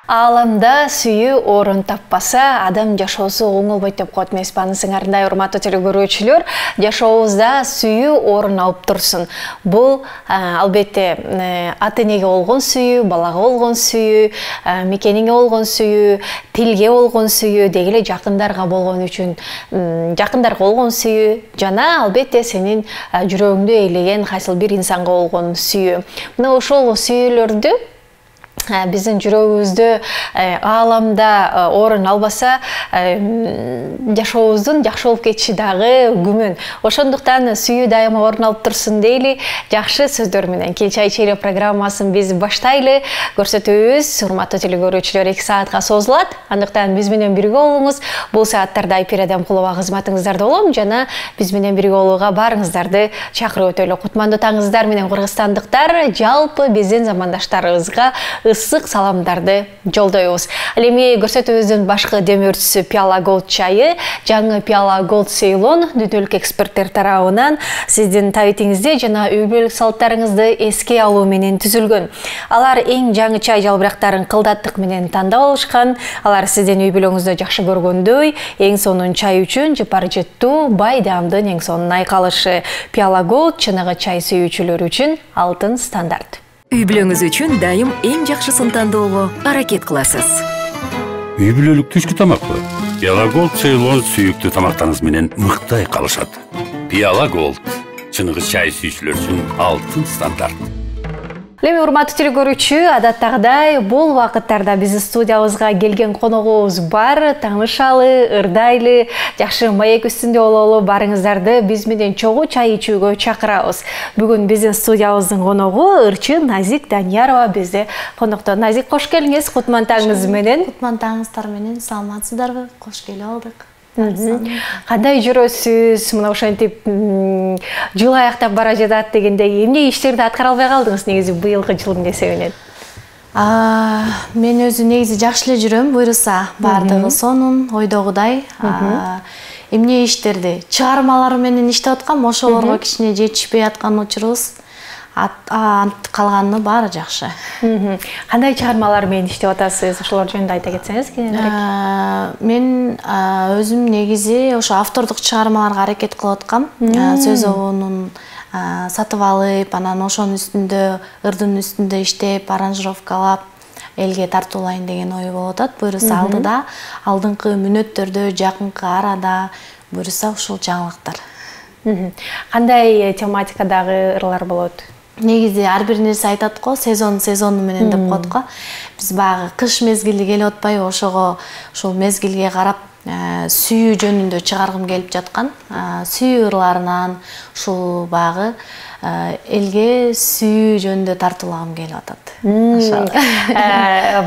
Аламда сүйі орын таппаса, адам жашоосу оңолбойт деп коет эмеспи. Сиңарындай урматтуу телекөрүүчүлөр, жашообузда сүйі орын алып турсун. Бул албетте ата-энеге болгон сүйүү, балага болгон сүйүү, мекениңе болгон сүйүү, тилге болгон сүйүү, деги эле жакындарга болгон үчүн жакындарга болгон сүйүү жана албетте сенин жүрөгүңдү ээлеген кайсыл бир инсанга болгон сүйүү. Мына ошол сүйүүлөрдү биздин жүрөгүбүздө ааламда орун албаса, жашообуздун жакшы болуп кетиши дагы күмөн. Ошондуктан сүйүү дайыма орун алып турсун дейли. Жакшы сөздөр менен Кел чай чейре программасын биз баштайлы. Көрсөтүүбүз урматтуу телекөрүүчүлөр 2 саатка созулат. Андыктан биз менен бирге болуңуз. Бул сааттарда Айпира Адамкулова кызматыңыздарда болом жана биз менен бирге болууга баарыңыздарды чакырып өтөлү. Кутмандуу таңыңыздар менен кыргызстандыктар, жалпы биздин замандаштарыбызга ысык саламдарды жолдойбуз. Ал эми көрсөтүүбүздүн башкы демөөрчүсү Пиала Голд чайы, жаңы Пиала Голд Ceylon дүнөлүк эксперттер тарабынан сиздин табитиңизди жана үй бүлөлүк салттарыңызды эске алуу менен түзүлгөн. Алар эң жаңы чай жалбырактарын кылдаттык менен тандап алышкан. Алар сиздин үй бүлөңүздө жакшы көргөндөй, эң сонун чай үчүн жыпар жыттуу, бай даамдын эң сонун айкалышы. Пиала Голд чыныгы чай сүйүүчүлөр үчүн алтын стандарт. Үй бүлөңүз үчүн дайым эң жакшысын тандоого аракет кыласыз. Үй бүлөлүк түшкү тамакпы? Пиала Голд Ceylon сүйүктүү тамактарыңыз менен мыкты айкалышат. Пиала Голд чыныгы чай сүйүүчүлөр үчүн алтын стандарт. Эми урматтуу телекөрүүчү, адаттагыдай бул вакыттарда биздин студиябызга келген коногубуз бар. Таанышалы, ырдайлы, жакшы маек үстүндө бололу, барыңыздарды биз менен чогуу чай ичүүгө чакырабыз. Бүгүн биздин студиябыздын коногу ырчы Назик Даниярова бизде конокто. Назик, кош келиңиз, кутман таңыңыз менен. Кутман таңыңыздар менен, саламатсыздарбы? Кош келип алдык. Кандай жүрөсүз? Мына ошентип жыл аяктап бара жатат дегендей, эмне иштерди аткара албай калдыңыз негизи быйылкы жылдын эсебинен? Мен өзү негизи жакшы эле жүрөм, буйруса баардыгы сонун, ойдогудай. Эмне иштерди? Чыгармалар менен иштеп аткам, ошолорго кичине жетишпей аткан учурубуз. Калганы баары жакшы. Кандай чыгармалар менен иштеп атасыз? Ошолор жөнүндө айта кетсеңиз кененирээк. Мен өзүм негизи ошо автордук чыгармаларга аракет кылып аткам. Сөз обонун сатып алып, анан ошонун үстүндө, ырдын үстүндө иштеп, аранжировкалап, элге тартуулайын деген ой болуп атат. Буйруса алдыда, алдыңкы мүнөттөрдө, жакынкы арада, буйруса ушул жаңылыктар. Кандай тематикадагы ырлар болот? Негизи ар бир нерсе айтат го, сезону менен деп коет го. Биз багы кыш мезгили келип атпайбы, ошого ошол мезгилге карап сүйүү жөнүндө чыгаргым келип жаткан. Сүйүү ырларынан ушул багы элге сүйүү жөнүндө тартуулагым келип атат.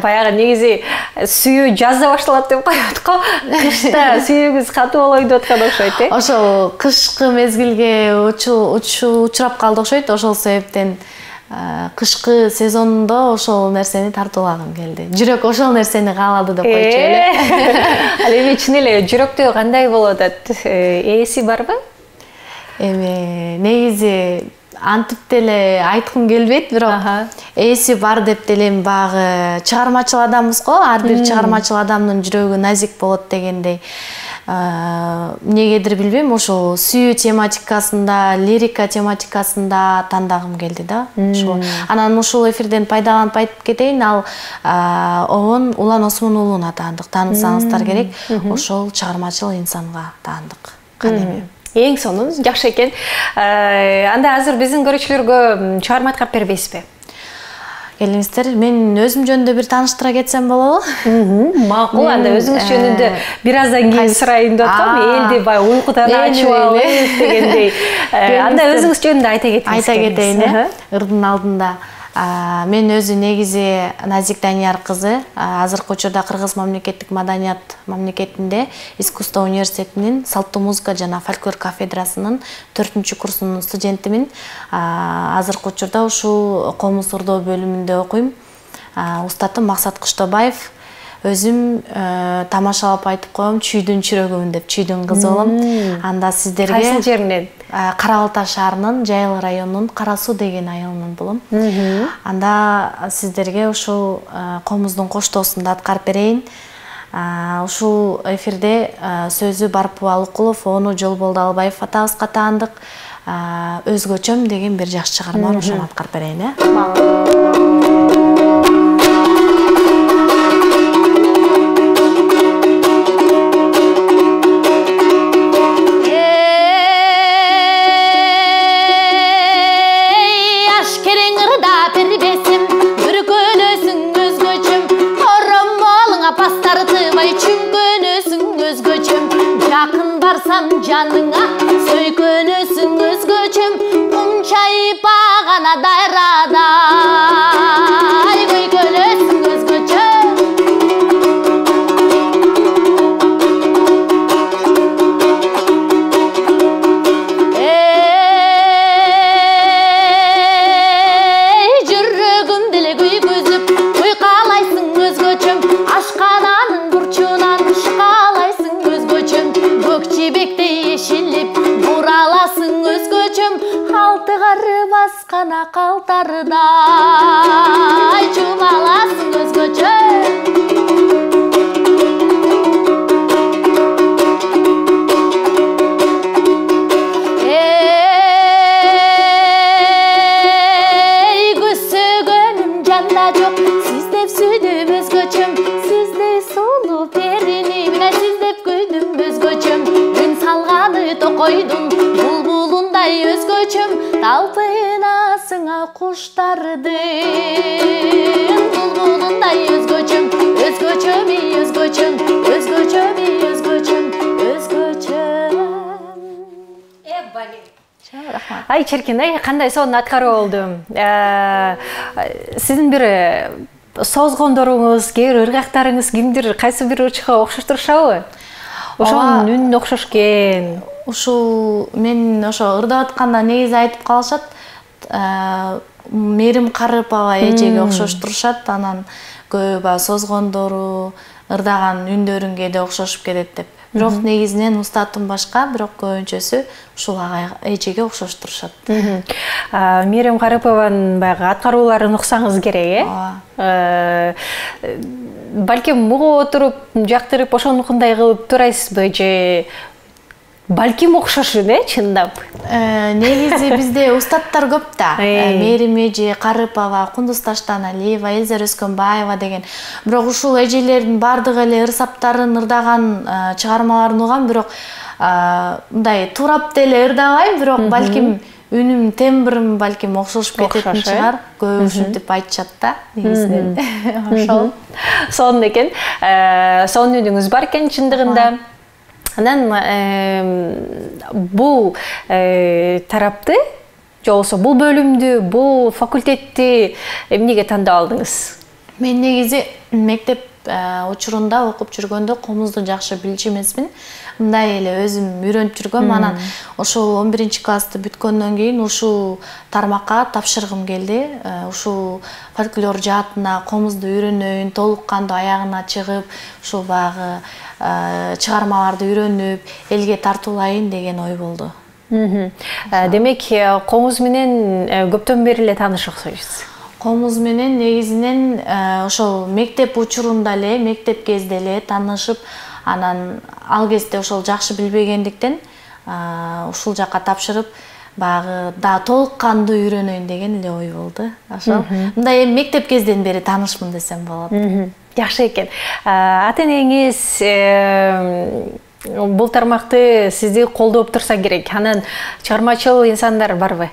Баягы негизи сүйүү жазда башталат деп коет го. Кышта сүйүүгүз катуу болоюн деп аткан окшойт, Ошол кышкы мезгилге учурап калды окшойт. Ошол себептен кышкы сезондо ошол нерсени тартуулагым келди. Жүрөк ошол нерсени каалады деп койчу эле. Ал эми чын эле жүрөктө кандай болуп атат? Ээси барбы? Эми негизи антип деле айткым келбейт, бирок ээси бар деп делем. Багы чыгармачыл адамбыз го, ар бир чыгармачыл адамдын жүрөгү назик болот дегендей. Эмнегедир билбейм, ошол сүйүү тематикасында, лирика тематикасында тандагым келди да. Анан ушул эфирден пайдаланып айтып кетейин, ал обон Улан Осмон уулуна таандык. Таанысаңыздар керек, ошол чыгармачыл инсанга таандык. Кадимим. Эң сонун, жакшы экен. Анда азыр биздин көрүүчүлөргө чыгарма айткап бербейсизби? Келиңиздер, мен өзүм жөнүндө бир тааныштыра кетсем болобу? Макул, анда өзүңүз жөнүндө бир аздан кийин сурайын деп аткам. Элди бай уйкудан ачып алып дегендей. Анда өзүңүз жөнүндө айта кетиңиз. Айта кетейин, ырдын алдында. Мен өзү негизи Назик Данияр кызы, азыркы учурда Кыргыз мамлекеттик маданият мамлекетинде искусство университетинин салттуу музыка жана фольклор кафедрасынын 4-курсунун студентимин. Азыркы учурда ушул комуз ырдоо бөлүмүндө окуйм. Устатым Максат Кыштобаев. Өзүм тамашалап айтып коем, чүйдүн чүрөгүмүн деп, чүйдүн кызы болом. Анда сиздерге кайсыл жеринен? Кара Балта шаарынын Жайыл районунун Кара Суу деген айылынан болом. Анда сиздерге ушул комуздун коштоосунда аткарып берейин. Ушул эфирде сөзү Барпу Алыкулов, ону Жолболду Албаев атабызга таандык. Өзгөчөм деген бир жакшы чыгарма, ошону аткарып берейин, Жаныңа сөйкөнөсүң өзгөчөм, кум чайып агана дайрада көйкөнөсүң өзгөчөм. Жүрөгүм деле күйгүзүп, куйкалайсың өзгөчөм, ашкананын бурчунан шыкалайсың өзгөчөм, көк жибектей ешилип бураласың өзгөчөм, алты кары баскана калтарыдай чумаласың өзгөчөм. Көсөгөнүм жанда жок, сиздеп сүйдүм өзгөчөм, сиздей сулуу перини менен сиздеп күйдүм өзгөчөм, үн салганы токойдун булбулундай өзгөчөм, талпынасыңа куштардын булбулундай өзгөчөм, өзгөчөм, өзгөчөм, өзгөчөм, өзгөчөм, өзгөчөм. Рахмат. Ай Черкин, кандай сонун аткаруу болду. Сиздин бир созгондоруңуз, кээ бир ыргактарыңыз кимдир кайсы бир ырчыга окшош турушабы? Ошонун үнүнө окшош экен. Ушул мен ошо ырдап атканда негизи айтып калышат, Мерим Карыпова эжеге окшош турушат, анан көп созгондору, ырдаган үндөрүң кээде окшошуп кетет деп. Бирок негизинен устатым башка, бирок көбүнчөсү ушул эжеге окшош турушат. Мерим Карыпованын баягы аткарууларын уксаңыз керек, балким угуп отуруп, жактырып, ошонукундай кылып турайсызбы же балким окшошун, чындап? Негизи бизде устаттар көп да. Мерим эже, Карыпова, Кундуз Таштан Алиева, Элзер Өскөнбаева деген. Бирок ушул эжелердин бардыгы эле ырсаптарын ырдаган чыгармаларын угам, бирок мындай турап деле ырдабайм, бирок балким үнүм, тембрим балким окшошуп кететін чыгар. Көбү ушинтип айтышат да, негизинен. Ошол. Сонун экен. Сонун үнүңүз бар экен чындыгында. Анан бул тарапты, же болбосо бул бөлүмдү, бул факультетти эмнеге тандап алдыңыз? Мен негизи мектеп учурунда окуп жүргөндө комузду жакшы билчү эмесмин. Мындай эле өзүм үйрөнүп жүргөм. Анан ошол 11-классты бүткөндөн кийин ушул тармакка тапшыргым келди. Ушул фольклор жаатына комузду үйрөнөйүн, толук кандуу аягына чыгып, ушул багы чыгармаларды үйрөнүп, элге тартуулайын деген ой болду. Демек, комуз менен көптөн бери эле тааныш окшойсуз. Комуз менен негизинен ошол мектеп учурунда эле, мектеп кезде эле таанышып, анан ал кезде ошол жакшы билбегендиктен ушул жакка тапшырып, багы да толук кандуу үйрөнөйүн деген эле ой болду. Ошол мындай мектеп кезден бери таанышмын десем болот. Жакшы экен. Ата-энеңиз бул тармакты сизди колдоп турса керек. Анан чыгармачыл инсандар барбы?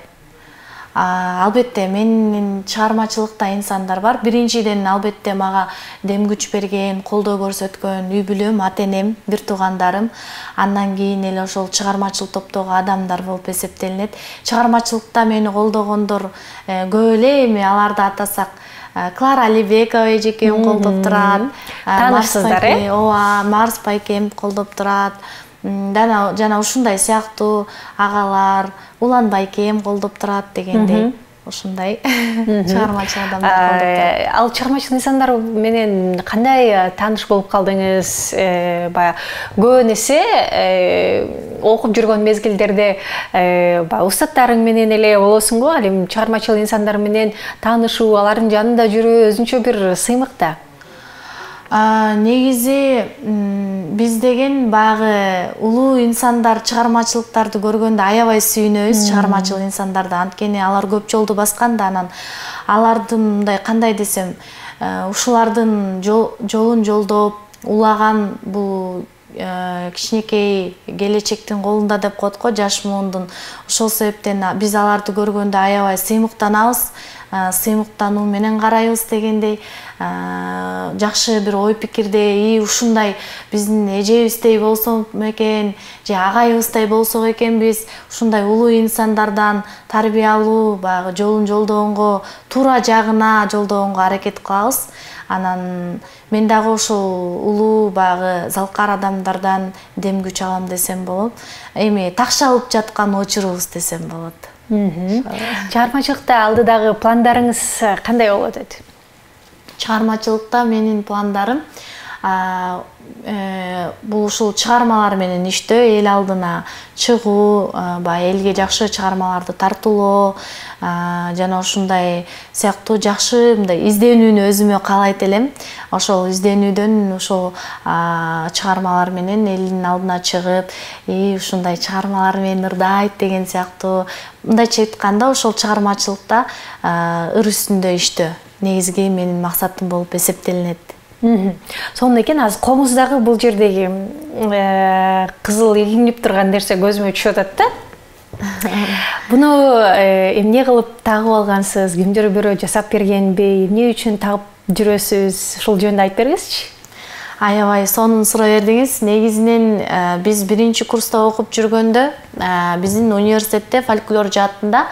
Албетте, менин чыгармачылыкта инсандар бар. Биринчиден албетте мага дем күч берген, колдоо көрсөткөн үй бүлөм, ата-энем, бир туугандарым. Андан кийин эле ошол чыгармачыл топтогу адамдар болуп эсептелинет. Чыгармачылыкта мени колдогондор көп эле, эми аларды атасак, Клара Алибекова эжекем колдоп турат. Таанышсыздар, Ооба, Марс байкем колдоп турат. Жана ушундай сыяктуу агалар, Улан байкем колдоп турат дегендей. Ушундай чыгармачыл адамдар колдоп турат. Ал чыгармачыл инсандар менен кандай тааныш болуп калдыңыз? Бая көбүнесе окуп жүргөн мезгилдерде устаттарың менен эле болосуң го, ал эми чыгармачыл инсандар менен таанышуу, алардын жанында жүрүү өзүнчө бир сыймык да. Негизи биз деген баягы улуу инсандар чыгармачылыктарды көргөндө аябай сүйүнөбүз чыгармачыл инсандарды, анткени алар көп жолду баскан да, анан алардын мындай кандай десем, ушулардын жолун жолдоп улаган бул кичинекей келечектин колунда деп коет го, жаш муундун. Ошол себептен биз аларды көргөндө аябай сыймыктанабыз, сыймыктануу менен карайбыз дегендей, жакшы бир ой пикирде, ушундай биздин эжебиздей болсо экен, же агайыбыздай болсок экен, биз ушундай улуу инсандардан тарбиялуу баягы жолун жолдогонго, туура жагына жолдогонго аракет кылабыз. Анан мен дагы ошол улуу баягы залкар адамдардан дем күч алам десем болот. Эми такшалып жаткан очурубуз десем болот. Чыгармачылыкта алдыдагы пландарыңыз кандай болот эти? Чыгармачылыкта менин пландарым бул ушул чыгармалар менен иштөө, эл алдына чыгуу, баягы элге жакшы чыгармаларды тартуулоо, жана ушундай сыяктуу жакшы мындай изденүүнү өзүмө каалайт элем. Ошол изденүүдөн ошол чыгармалар менен элдин алдына чыгып, ушундай чыгармалар мени ырдайт деген сыяктуу, мындайча айтканда ошол чыгармачылыкта ыр үстүндө иштөө негизги менин максатым болуп эсептелинет. Сонун экен, азыр комуздагы бул жердеги кызыл илинип турган нерсе көзүмө түшүп атат да. Буну эмне кылып тагып алгансыз? Кимдир бирөө жасап бергенби? Эмне үчүн тагып жүрөсүз? Ушул жөнүндө айтып бергизчи. Аябай сонун суроо бердиңиз. Негизинен биз биринчи курста окуп жүргөндө биздин университетте фольклор жаатында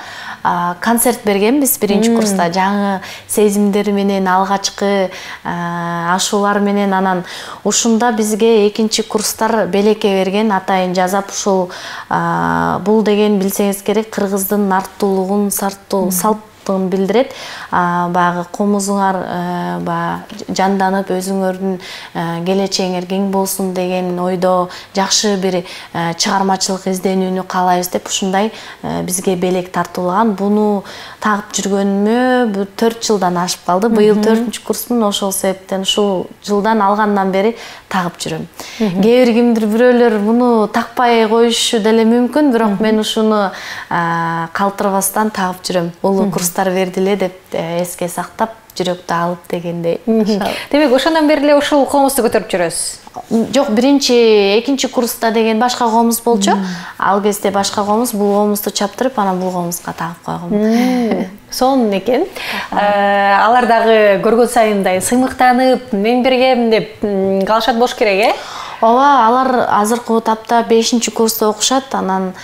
концерт бергенбиз биринчи курста. Жаңы сезимдер менен, алгачкы ашуулар менен, анан ушунда бизге экинчи курстар белекке берген, атайын жазап, ушул бул деген билсеңиз керек, кыргыздын артуулугун, салттын билдирет. Баягы комузуңар жанданып, өзүңөрдүн келечегиңер кең болсун деген ойдо жакшы бир чыгармачылык изденүүнү каалайбыз деп ушундай бизге белек тартуулаган. Буну тагып жүргөнүмө 4 жылдан ашып калды. Быйыл 4-чү курсмун, ошол себептен ушул жылдан алгандан бери тагып жүрөм. Кимдир бирөөлөр муну такпай коюшу деле мүмкүн, бирок мен ушуну калтырбастан тагып жүрөм. Улуу курстар бердиле деп эске сактап, жүрөктү алып дегендей. Демек, ошондон бери эле ушул комузду көтөрүп жүрөсүз? Жок, экинчи курста деген башка комуз болчу. Ал кезде башка комуз, бул комузду чаптырып, анан бул комузга тагып койгом. Сонун экен. Алар дагы көргөн сайын мындай сыймыктанып, мен бергем деп калышат болуш керек, Ооба, алар азыркы тапта 5-чи курста окушат, анан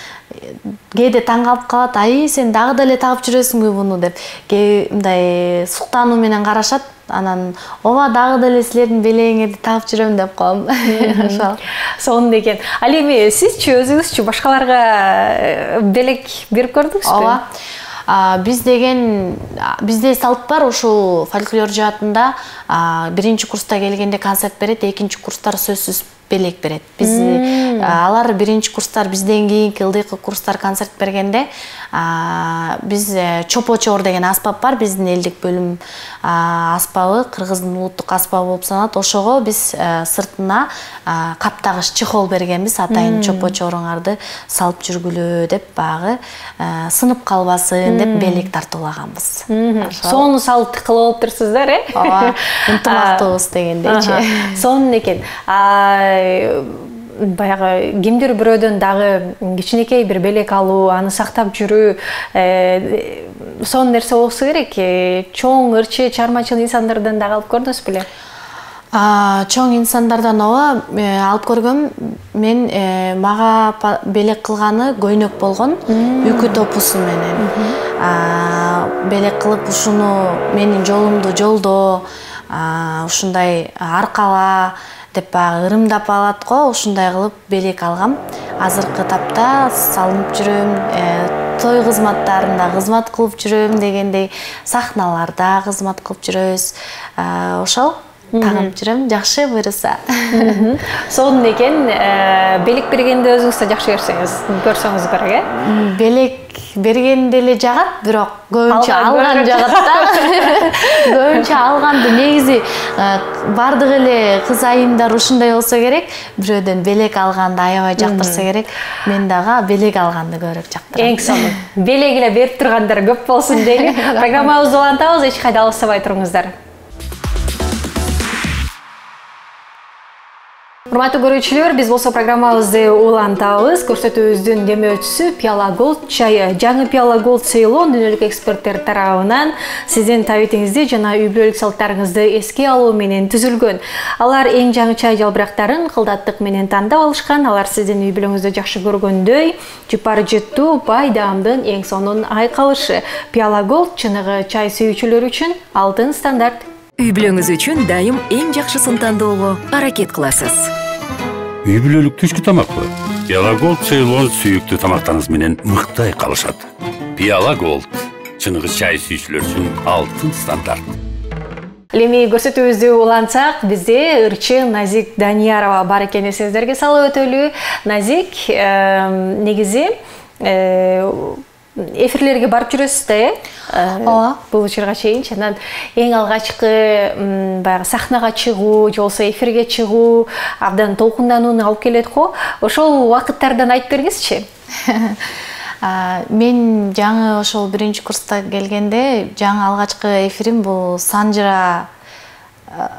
кээде таң калып калат, сен дагы деле тагып жүрөсүңбү буну деп. Мындай суктануу менен карашат, анан ооба дагы деле силердин белегиңерди тагып жүрөм деп коем. Ошол. Сонун экен. Ал эми сизчи өзүңүзчү башкаларга белек берип көрдүңүзбү? Ооба. Бизде салт бар, ушул фольклор жаатында биринчи курста келгенде концерт берет, экинчи курстар сөзсүз белек берет. Алар биринчи курстар бизден кийинки ылдыйкы курстар концерт бергенде биз чопочор деген аспап бар, биздин элдик бөлүм аспабы, кыргыздын улуттук аспабы болуп саналат. Ошого биз сыртына каптагыч чехол бергенбиз, атайын чопочоруңарды салып жүргүлө деп, багы сынып калбасын деп белек тартуулаганбыз. Сонун салт кылып олуптурсуздар, Ооба, ынтымактуубуз дегендейчи. Сонун экен. Баягы кимдир бирөөдөн дагы кичинекей бир белек алуу, аны сактап жүрүү сонун нерсе болсо керек. Чоң ырчы чыгармачыл инсандардан дагы алып көрдүңүз беле? Чоң инсандардан алып көргөм. Мен мага белек кылганы көйнөк болгон, үкү топусу менен. Белек кылып ушуну менин жолумду жолдоо, ушундай аркала деп ырымдап алат го, ушундай кылып белек алгам. Азыркы тапта салынып жүрөм, той кызматтарында кызмат кылып жүрөм дегендей, сахналарда кызмат кылып жүрөбүз. Ошол тагып жүрөм, жакшы буйруса. Сонун экен, белек бергенде өзүңүз да жакшы көрсөңүз керек, э? Белек бергенде эле жагат, бирок көбүнчө алган жагат да. Көбүнчө алганды негизи бардык эле кыз айымдар ушундай болсо керек, бирөөдөн белек алганды аябай жактырса керек. Мен дагы белек алганды көбүрөөк жактырам. Эң сонун. Белек эле берип тургандар көп болсун дейли. Программабызды улантабыз, эч кайда алыстабай туруңуздар. Урматтуу көрүүчүлөр, биз болсо программабызды улантабыз. Көрсөтүүбүздүн демөөчүсү Пиала Голд чайы. Жаңы Пиала Голд Ceylon дүйнөлүк эксперттер тарабынан сиздин табитиңизди жана үй бүлөлүк салттарыңызды эске алуу менен түзүлгөн. Алар эң жаңы чай жалбырактарын кылдаттык менен тандап алышкан. Алар сиздин үй бүлөңүздү жакшы көргөндөй, жупар жыттуу, бай даамдын эң сонун айкалышы. Пиала Голд чыныгы чай сүйүүчүлөр үчүн алтын стандарт. Үй бүлөңүз үчүн дайым эң жакшысын тандоого аракет кыласыз. Үй бүлөлүк түшкү тамакпы? Пиала Голд Ceylon сүйүктүү тамактарыңыз менен мыкты айкалышат. Пиала Голд чыныгы чай сүйүүчүлөр үчүн алтын стандарт. Эми көрсөтүүбүздү улантсак, бизде ырчы Назик Даниярова бар экени эсиңиздерге салып өтөлү. Назик, негизи эфирлерге барып жүрөсүз да, Ооба. Бул учурга чейин анан эң алгачкы баягы сахнага чыгуу, же болбосо эфирге чыгуу, абдан толкунданууну алып келет го. Ошол убакыттардан айтып бергизчи. Мен жаңы ошол 1-курста келгенде жаңы алгачкы эфирим бул Санжыра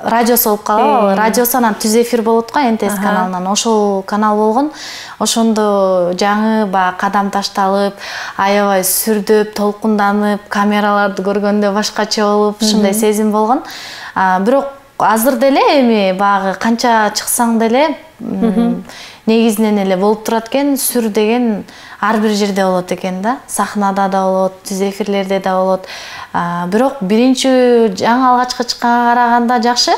радиосу болуп калабы. Радиосу анан түз эфир болот го, НТС каналынан. Ошол канал болгон. Ошондо жаңы кадам ташталып, аябай сүрдөп, толкунданып, камераларды көргөндө башкача болуп, ушундай сезим болгон. Бирок азыр деле эми багы канча чыксаң деле негизинен эле болуп турат экен. Сүр деген ар бир жерде болот экен да. Сахнада да болот, түз эфирлерде да болот. Бирок биринчи жаңы алгачкы чыкканга караганда жакшы.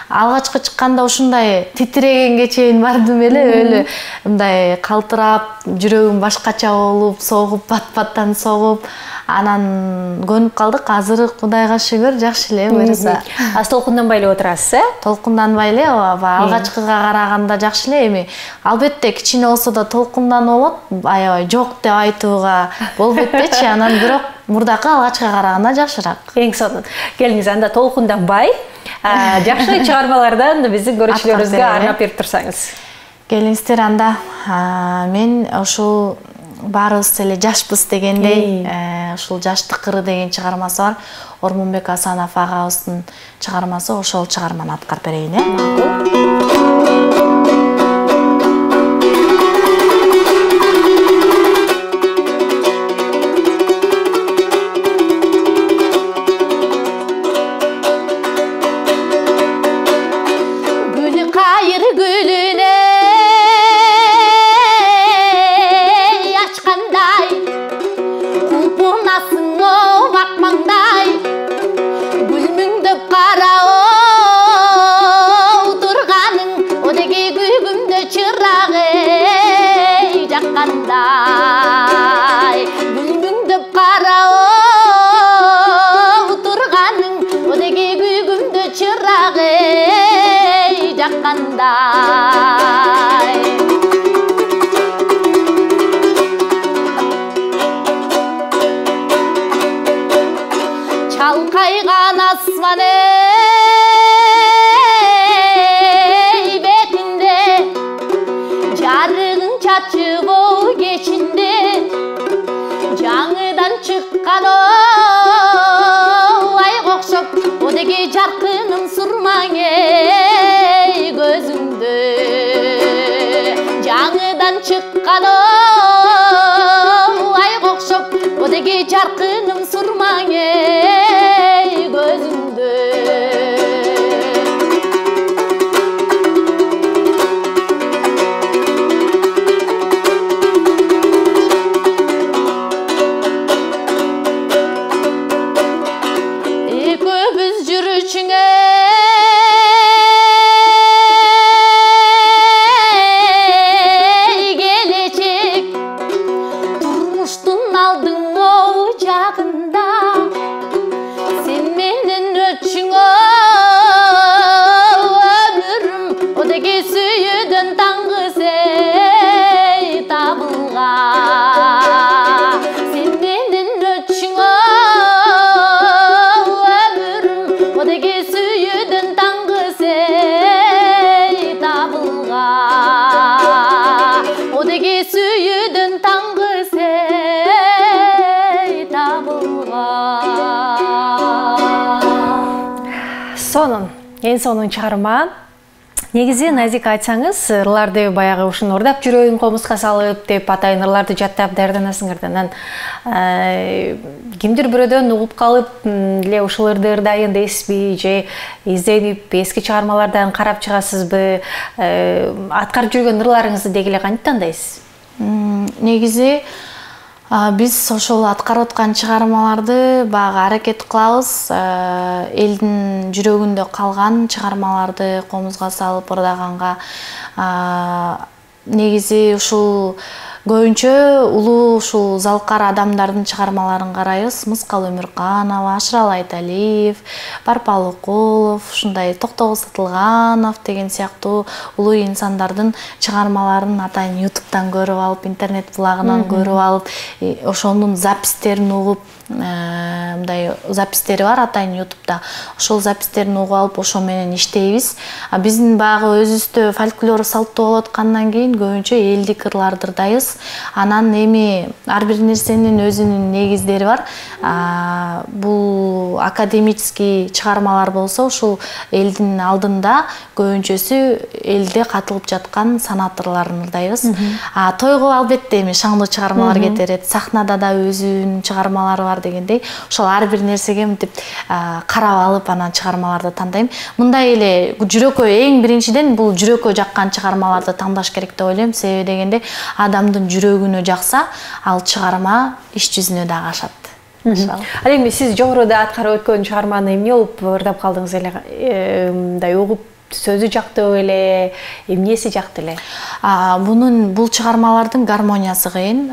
Алгачкы чыкканда ушундай титирегенге чейин бардым эле, өлө мындай калтырап, жүрөгүм башкача болуп, согуп, бат-баттан согуп, анан көнүп калдык. Азыр Кудайга шүгүр жакшы эле буйруса. Аз толкунданбай эле отурасыз, э? Толкунданбай эле, алгачкыга караганда жакшы эле. Эми албетте кичине болсо да толкундануу болот, аябай жок деп айтууга болбойт бечи, анан бирок мурдакы алгачкыга караганда жакшыраак. Эң сонун. Келиңиз, анда толкунданбай, жакшы чыгармалардан биздин көрүүчүлөрүбүзгө арнап берип турсаңыз. Келиңиздер, анда мен ушул баарыбыз эле жашпыз дегендей, ушул Жаштык ыры деген чыгармасы бар. Ормонбек Асанов агабыздын чыгармасы, ошол чыгарманы аткарып берейин, э? Çalkaygan asman betinde, jarığın çaçı boy geçinde, жаңыдан çıkkan o ay okşop, o degi jarkınım surman gözümde. Жаңыдан çıkkan o ay okşop, o degi jarkınım surman gözümde. Köpüz jürüçüne gelecek, durmuştun aldın ocağında, sen menden öçün эң сонун чыгарма. Негизи Назика айтсаңыз, ырларды баягы ушун ордап жүрөгүн комузга салып деп атайын ырларды жаттап даярданасыңар да. Кимдир бирөөдөн угуп калып, эле ушул ырды ырдайын дейсизби же изденип эски чыгармалардан карап чыгасызбы? Аткарып жүргөн ырларыңызды деги эле кантип тандайсыз? Негизи биз ошол аткарып аткан чыгармаларды багы аракет кылабыз, элдин жүрөгүндө калган чыгармаларды комузга салып ырдаганга. Негизи ушул көбүнчө улуу ушул залкар адамдардын чыгармаларын карайбыз. Мыскал Өмүрканова, Ашырал Айталиев, Барпал Окулов, ушундай Токтогул Сатылганов деген сыяктуу улуу инсандардын чыгармаларын атайын YouTube'дан көрүп алып, интернет булагынан көрүп алып, ошонун запистерин угуп, мындай запистери бар атайын YouTube'да. Ошол запистерин угуп алып, ошо менен иштейбиз. Биздин багы өзүбүздө фольклор салттуу болуп аткандан кийин көбүнчө элдик ырларды ырдайбыз. Анан эми ар бир нерсенин өзүнүн негиздери бар. Бул академический чыгармалар болсо, ушул элдин алдында көбүнчөсү элде катылып жаткан санат ырларын ырдайбыз. Тойго албетте эми шаңдуу чыгармалар кетерет. Сахнада да өзүнүн чыгармалары бар дегендей, ошол ар бир нерсеге мынтип карап алып анан чыгармаларды тандайм. Мындай эле жүрөккө эң биринчиден бул жүрөккө жаккан чыгармаларды тандаш керек деп ойлойм. Себеби дегенде адамдын жүрөгүнө жакса, ал чыгарма иш жүзүнө дагы ашат. Ал эми сиз жогоруда аткарып өткөн чыгарманы эмне болуп ырдап калдыңыз эле? Мындай угуп сөзү жактыбы эле, эмнеси жакты эле? Бул чыгармалардын гармониясы кыйын.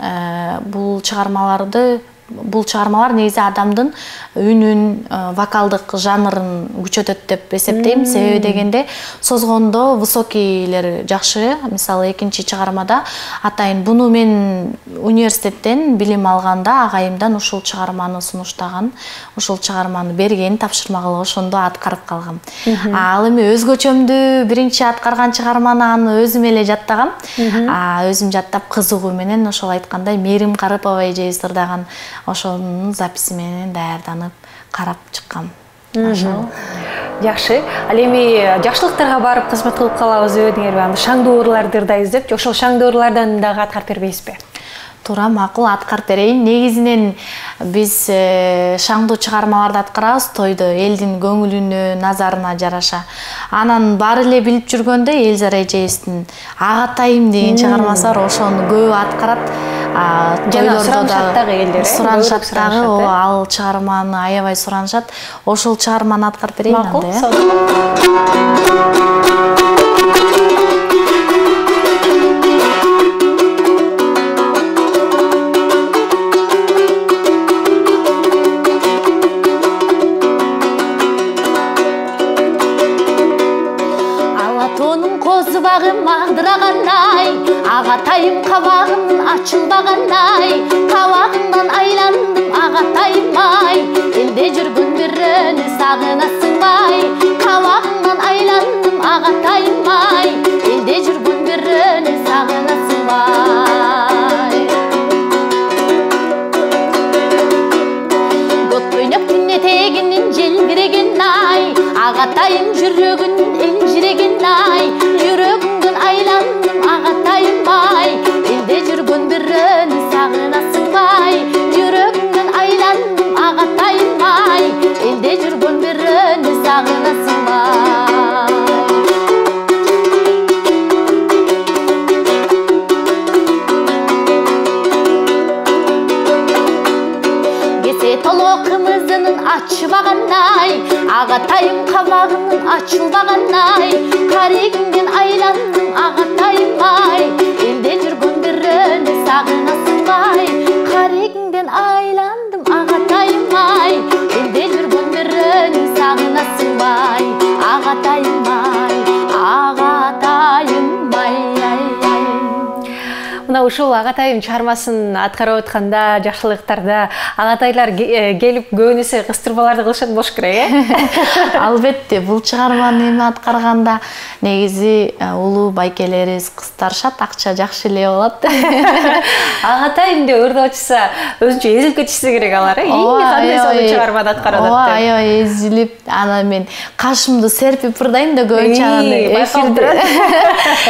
Бул чыгармалар негизи адамдын үнүн, вокалдык жанрын күчөтөт деп эсептейм. Себеби дегенде созгондо высокийлер жакшы. Мисалы экинчи чыгармада атайын буну мен университеттен билим алганда агайымдан ушул чыгарманы сунуштаган, ушул чыгарманы берген, тапшырма кылып ошондо аткарып калгам. Ал эми өзгөчөмдү биринчи аткарган чыгарманы аны өзүм эле жаттагам. Өзүм жаттап кызыгуу менен ошол айткандай Мээрим Карыпова эжебиз ырдаган ошонун записи менен даярданып карап чыккам. Жакшы. Ал эми жакшылыктарга барып кызмат кылып калабыз дедиңерби? Анда шаңдуу ырларды ырдайбыз деп, ошол шаңдуу ырлардан дагы аткарып бербейсизби? Туура, макул, аткарып берейин. Негизинен биз шаңдуу чыгармаларды аткарабыз тойдо, элдин көңүлүнө, назарына жараша. Анан баары эле билип жүргөндө Элзара эжебиздин Агатайым деген чыгармасы бар, ошону көп аткарат. Жана суранышаттагы элдер, суранышаттагы ал чыгарманы аябай суранышат. Ошол чыгарманы аткарып берейин анда. Магдырагандай, Агатайым кабагымдын ачылбагандай, кабагымдан айландым Агатайым-ай, элде жүргөн бирөөнү сагынасыңбай, кабагымдан айландым Агатайым-ай, элде жүргөн бирөөнү сагынасыңбай. Көккөйнөктүн этегинин желбиреген-ай, Агатайым жүрөгүнүн элжиреген-ай, жүрөгүңдөн айландым Агатайым-ай, элде жүргөн бирөөнү сагынасыңбай, жүрөгүңдөн айландым Агатайым-ай, элде жүргөн бирөөнү сагынасыңбай. Кесе толо кымызынын ачыбагандай, Агатайым кабагымдын ачылбагандай, карегиңден айландым Агатайым-ай, элде жүргөн бирөөнү сагынасыңбай, карегиңден айландым Агатайым-ай, элде жүргөн бирөөнү сагынасыңбай, Агатайым-ай, Агатайым-ай. мына ушул Агатайым чыгармасын аткарып атканда, жакшылыктарда агатайлар келип көбүнесе кыстырмаларды кылышат болуш керек, Албетте, бул чыгарманы эми аткарганда негизи улуу байкелерибиз кыстарышат, акча жакшы эле болот. Агатайым деп ырдап атса, өзүнчө эзилип кетишсе керек алар, кандай сонун чыгарманы аткарып атат. Ооба, аябай эзилип, анан мен кашымды серпип ырдайм да көбүнчө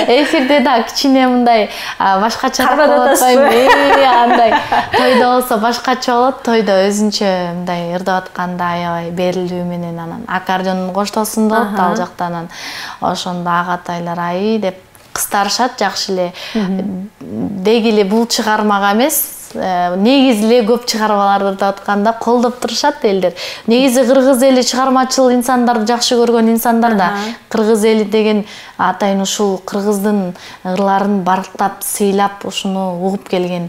эфирде да кичине мындай башкача кылып атпайбы, андай тойдо болсо башкача болот, тойдо өзүнчө мындай ырдап атканда аябай берилүү менен анан аккордеон коштосун болот ал жактан, ошондо агатайлар ай деп кыстарышат жакшы эле. Деги эле бул чыгармага эмес, негизи эле көп чыгармаларды ырдап атканда колдоп турушат элдер. Негизи кыргыз эли чыгармачыл инсандарды жакшы көргөн инсандар да, кыргыз эли деген атайын ушул кыргыздын ырларын барктап, сыйлап, ушуну угуп келген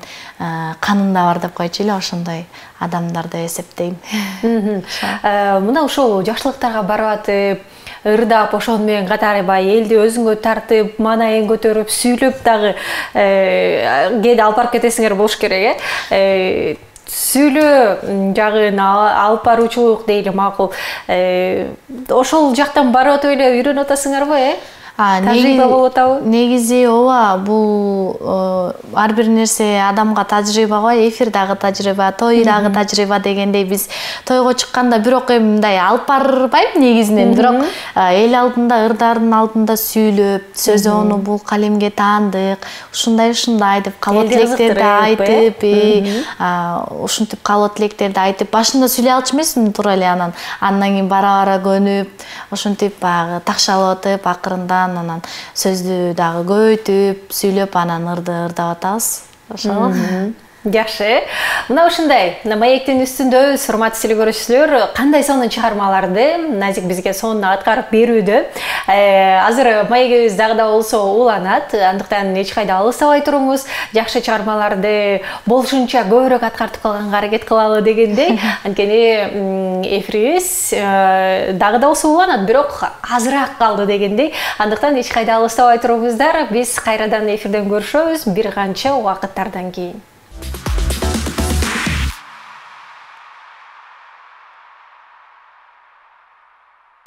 канында бар деп койчу эле, ошондой адамдар деп эсептейм. Мына ушул жакшылыктарга барып атып, ырдап, ошону менен катары элди өзүңө тартып, маанайын көтөрүп, сүйлөп дагы кээде алып барып кетесиңер болуш керек, сүйлөө жагын алып баруучулук дейли макул. Ошол жактан барып атып эле үйрөнүп атасыңарбы, тажрыйба болуп атабы? Негизи ооба, бул ар бир нерсе адамга тажрыйба го, эфир дагы тажрыйба, той дагы тажрыйба дегендей биз тойго чыкканда бирок эми мындай алып барбайм негизинен, бирок эл алдында, ырдардын алдында сүйлөп, сөзөнү бул калемге таандык, ушундай деп калоо тилектерди айтып, ушинтип калоо тилектерди айтып, башында сүйлөй алчу эмесмин туура эле, анан кийин бара көнүп, ушинтип баягы такшалып атып, акырында анан сөздү дагы көбөйтүп, сүйлөп, анан ырдап атабыз. Ошол. Жакшы. Мына ушундай маектин үстүндөбүз, урматтуу телекөрүүчүлөр, кандай сонун чыгармаларды Назик бизге сонун аткарып берүүдө. Азыр маегибиз дагы да болсо уланат, андыктан эч кайда алыстабай туруңуз, жакшы чыгармаларды болушунча көбүрөөк аткартып калганга аракет кылалы дегендей. Анткени эфирибиз дагы да болсо уланат, бирок азыраак калды дегендей. Андыктан эч кайда алыстабай туруңуздар, биз кайрадан эфирден көрүшөбүз бир канча убакыттардан кийин.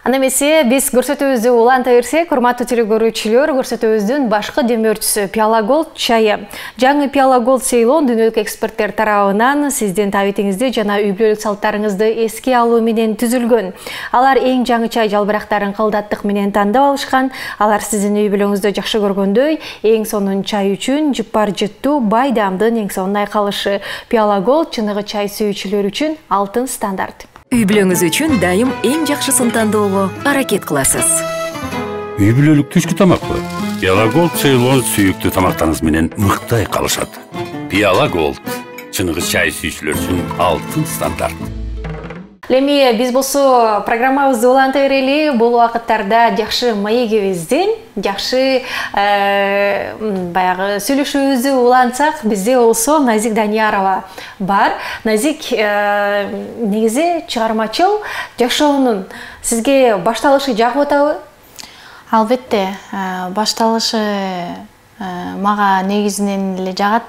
Анда эмесе биз көрсөтүүбүздү уланта берсек, урматтуу телекөрүүчүлөр, көрсөтүүбүздүн башкы демөөрчүсү Пиала Голд чайы. Жаңы Пиала Голд Ceylon дүйнөлүк эксперттер тарабынан сиздин табитиңизди жана үй бүлөлүк салттарыңызды эске алуу менен түзүлгөн. Алар эң жаңы чай жалбырактарын кылдаттык менен тандап алышкан. Алар сиздин үй бүлөңүздө жакшы көргөндөй, эң сонун чай үчүн жыпар жыттуу, бай даамдын эң сонун айкалышы. Пиала Голд чыныгы чай сүйүүчүлөр үчүн алтын стандарт. Үй бүлөңүз үчүн дайым эң жакшысын тандоого аракет кыласыз. Үй бүлөлүк түшкү тамакпы? Пиала Голд Ceylon сүйүктүү тамактарыңыз менен мыкты айкалышат. Пиала Голд чыныгы чай сүйүүчүлөр үчүн алтын стандарт. Леми биз болсо программабызды уланта берели. Бул убакыттарда жакшы маегибизден жакшы баягы сүйлөшүүбүздү улантсак, бизде болсо Назик Даниярова бар. Назик негизи чыгармачыл жашоонун сизге башталышы жагып атабы? Албетте, башталышы мага негизинен эле жагат.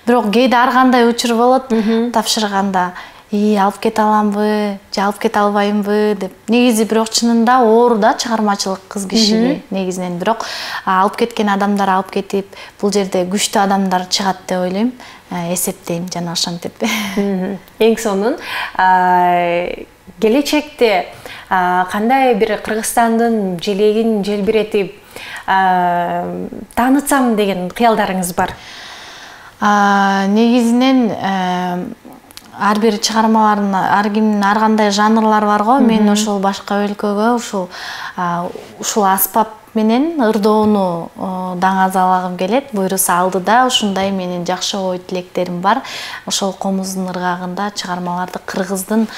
Бирок кээде ар кандай учур болот, тапшырганда алып кете аламбы, же алып кете албаймбы деп. Негизи бирок чынында оор да чыгармачылык кыз кишиге негизинен, бирок алып кеткен адамдар алып кетип, бул жерде күчтүү адамдар чыгат деп ойлойм, эсептейм жана ошентип. Эң сонун. Келечекте кандай бир Кыргызстандын желегин желбиретип таанытсам деген кыялдарыңыз бар? Негизинен ар бир чыгармаларын, ар кимдин ар кандай жанрлар бар го. Мен ошол башка өлкөгө ушул аспап менен ырдоону даңазалагым келет. Буйруса алдыда ушундай менин жакшы ой тилектерим бар. Ошол комуздун ыргагында чыгармаларды кыргыздын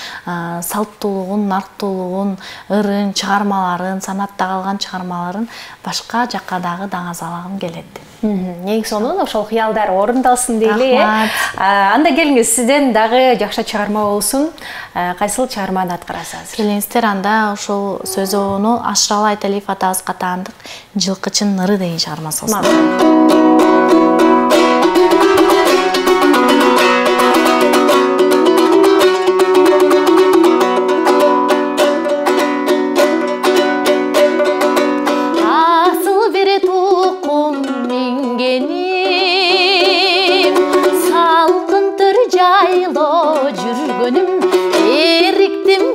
салттуулугун, нарктуулугун, ырын, чыгармаларын, санатта калган чыгармаларын башка жакка дагы даңазалагым келет. Эң сонун ошол кыялдар орундалсын дейли. Анда келиңиз, сизден дагы жакшы чыгарма болсун. Кайсыл чыгарманы аткарасыз? Келиңиздер, анда ошол сөзөнү Ашыралы Айталиев атабызга таандык Жылкычынын ыры деген чыгармасы болсун.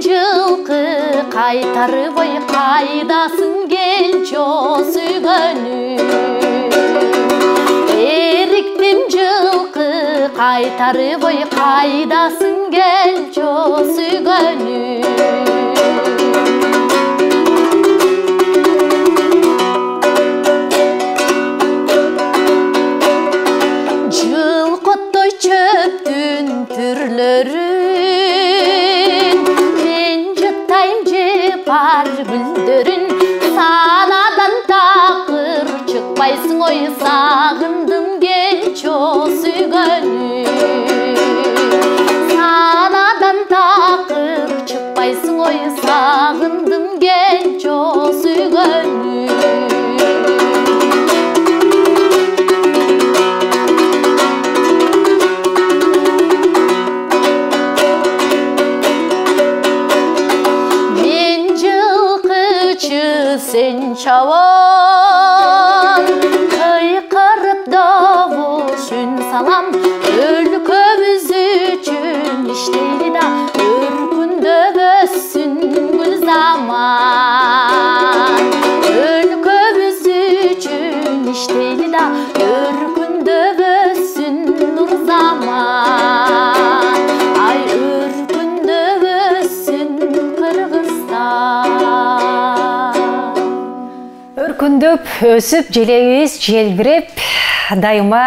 жылқы қайтарып ой қайдасың келчо сүйгөнүм. Эриктим жылқы қайтарып ой қайдасың келчо сүйгөнүм. Жылқоттой чөптүн түрлөрүн мен жыттайм жепар гүлдөрүн. Санадан такыр чыкпайсың ой сагындым келчо сүйгөнүм. Санадан такыр чыкпайсың ой сагындым келчо сүйгөнүм. Sen çavan kıyqırıp davuşun salam. Өлкөбүз үчүн иштейли да өркүндөп өссүн гүл заман. Өлкөбүз үчүн иштейли да өркүндөп өссүн нур заман. Ай өркүндөп өссүн Кыргызстан. Өркүндөп өсүп желегибиз желбиреп дайыма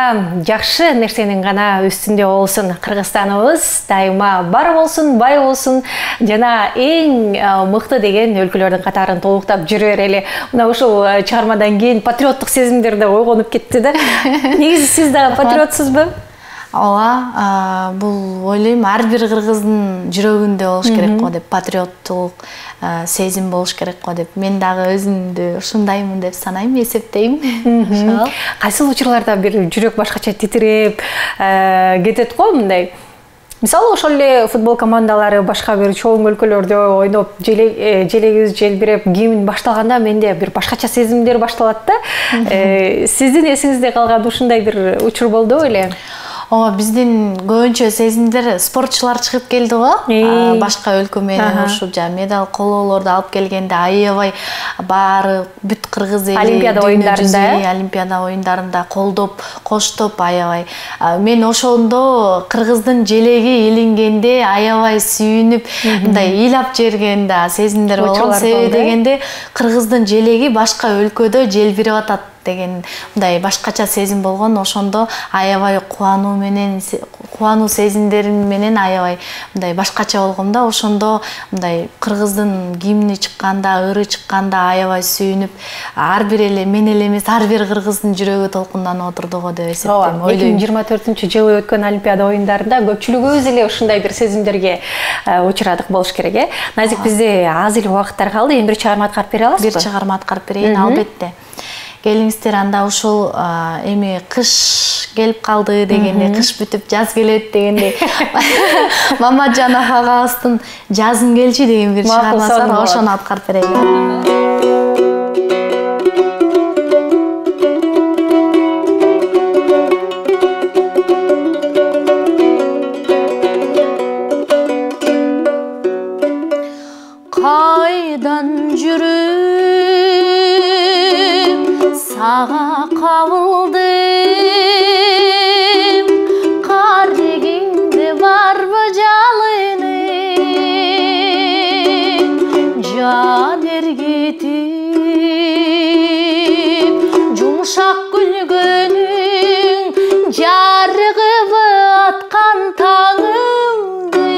жакшы нерсенин гана үстүндө болсун. Кыргызстаныбыз дайыма бар болсун, бай болсун жана эң мыкты деген өлкөлөрдүн катарын толуктап жүрө берели. Мына ушул чыгармадан кийин патриоттук сезимдер да ойгонуп кетти да. Негизи сиз да патриотсузбу? Ооба, бул ойлойм ар бир кыргыздын жүрөгүндө болуш керек го деп, патриоттук сезим болуш керек го деп. Мен дагы өзүмдү ушундаймын деп санайм, эсептейм. Кайсыл учурларда бир жүрөк башкача титиреп кетет го мындай. Мисалы ошол эле футбол командалары башка бир чоң өлкөлөрдө ойноп, желегибиз желбиреп, гимн башталганда менде бир башкача сезимдер башталат да. Сиздин эсиңизде калган ушундай бир учур болдубу эле? Ооба, биздин көбүнчө сезимдер спортчулар чыгып келди го. Башка өлкө менен урушуп, медаль колоолорду алып келгенде аябай баары бүт кыргыз эли Олимпиада оюндарында колдоп, коштоп аябай. Мен ошондо кыргыздын желеги илингенде аябай сүйүнүп, мындай ыйлап жиберген да сезимдер болгон. Себеби дегенде кыргыздын желеги башка өлкөдө желбирип атат деген мындай башкача сезим болгон. Ошондо аябай кубануу сезимдерим менен аябай мындай башкача болгом да. Ошондо мындай кыргыздын гимни чыкканда, ыры чыкканда аябай сүйүнүп, ар бир эле мен эле эмес, ар бир кыргыздын жүрөгү толкунданып отурду го деп эсептейм. 2024-жылы өткөн Олимпиада оюндарында көпчүлүгүбүз эле ушундай бир сезимдерге учурадык болуш керек. Назик, бизде аз эле убакыттар калды. Эми бир чыгарма аткарып бере аласызбы? Бир чыгарма аткарып берейин, албетте. Келиңиздер, анда ушул эми кыш келип калды дегенде, кыш бүтүп жаз келет дегенде Мамаджан агабыздын жазым келчи деген бир чыгармасы бар, ошону аткарып берейин. Кайдан жүрүп сага кабылдым, кар дегенде барбы жалыным, жан эргитип жумшак күлгөнүң, жарыгыбы аткан таңымды,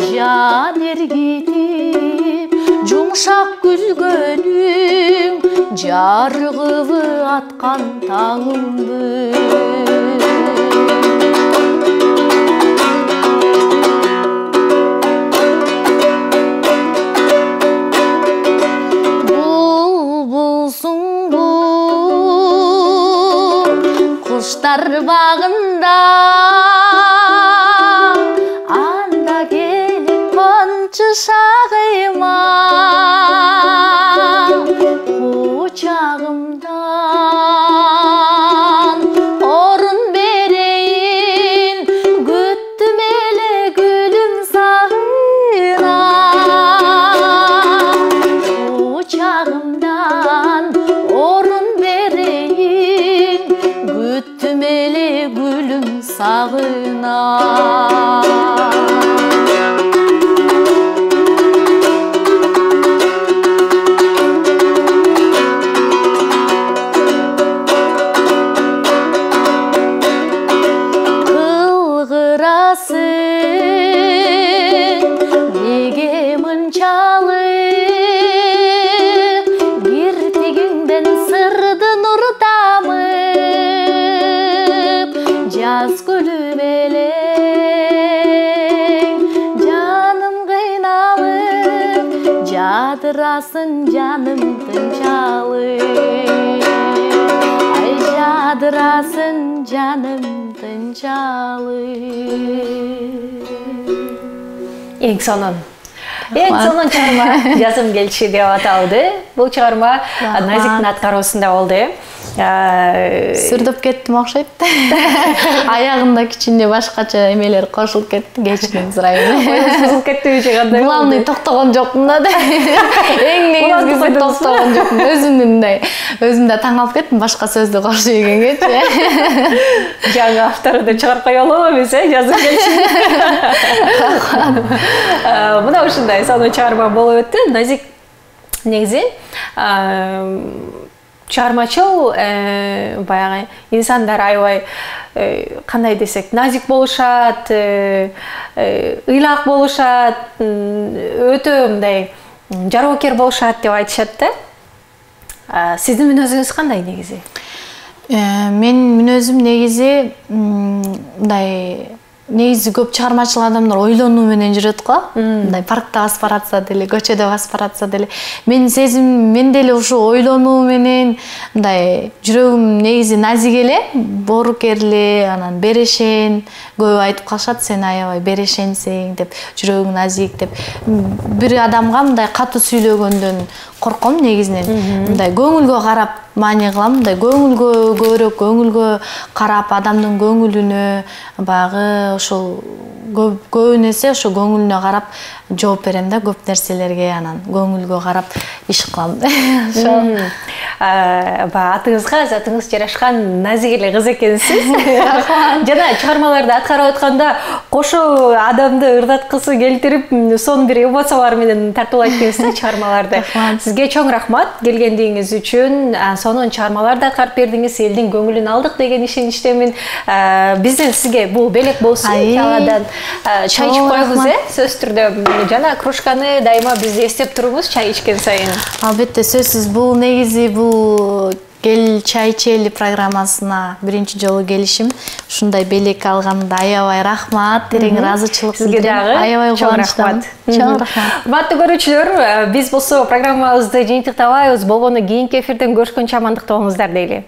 жан эргитип жумшак күлгөнүң, жарыгыбы аткан таңымды. Булбулсуң бу куштар багында, анда келип кончу шагыйма, кучагымдан орун берейин, күттүм эле гүлүм Неге мынчалык кирпигиңден сырды нур тамып, жаз күлүп элең жаным кыйналып, жадырасың жаным тынчалып, ай жадырасың жаным тынчалып. Ең сонун чыгарма жазым келчи деп аталды. Бул чыгарма Назиктин аткаруусунда болду. Сүрдөп кеттим окшойт. Аягында кичине башкача эмелер кошулуп кетти. Кечирим сурайм. Сузулуп кеттиби кандай? Главный токтогон жокмун да. Эң негизгиси токтогон жокмун. Өзүмдө таң калып кеттим, башка сөздү кошуп ийгенгечи. Жаңы авторду чыгарып коелу эмес, жазым келчи. Мына ушундай сонун чыгарма болуп өттү. Назик негизи чыгармачыл баягы инсандар аябай кандай десек назик болушат, ыйлак болушат, өтө мындай жароокер болушат деп айтышат да. Сиздин мүнөзүңүз кандай негизи? Мен мүнөзүм негизи мындай негизи көп чыгармачыл адамдар ойлонуу менен жүрөт го. Мындай паркта басып баратса деле, көчөдө басып баратса деле, мен деле ушу ойлонуу менен мындай жүрөгүм негизи назик эле, боорукерле, анан берешен, көп айтып калышат, сен аябай берешенсиң деп, жүрөгүң назик деп. Бир адамга мындай катуу сүйлөгөндөн корком негизинен. Мындай көңүлгө карап маани кылам, мындай көңүлгө көбүрөөк көңүлгө карап, адамдын көңүлүнө багы ошол көбүн эсе ошо көңүлүнө карап жооп берем да, көп нерселерге, анан көңүлгө карап иш кылам. Атыңызга затыңыз жарашкан назик эле кыз экенсиз. Жана чыгармаларды аткарып атканда кошо адамды ырдаткысы келтирип, сонун бир эмоциялар менен тартуулайт экенсиз чыгармаларды. Сизге чоң рахмат келгендигиңиз үчүн. Сонун чыгармаларды аткарып бердиңиз, элдин көңүлүн алдык деген ишеничтемин. Бизден сизге бул белек болсун. Чагадан чай ичип коебуз, сөзсүз түрдө. Жана кружканы дайыма биз эстеп туруңуз чай ичкен сайын. Албетте, сөзсүз бул негизи бул Кел чай ичели программасына биринчи жолу келишим. Ушундай белек алганда аябай рахмат, терең ыраазычылык билдирем. Аябай кубанычтамын. Чоң рахмат. Урматтуу көрүүчүлөр, биз болсо программабызды жыйынтыктабайбыз. Болгону кийинки эфирден көрүшкөнчө амандыкта болуңуздар дейли.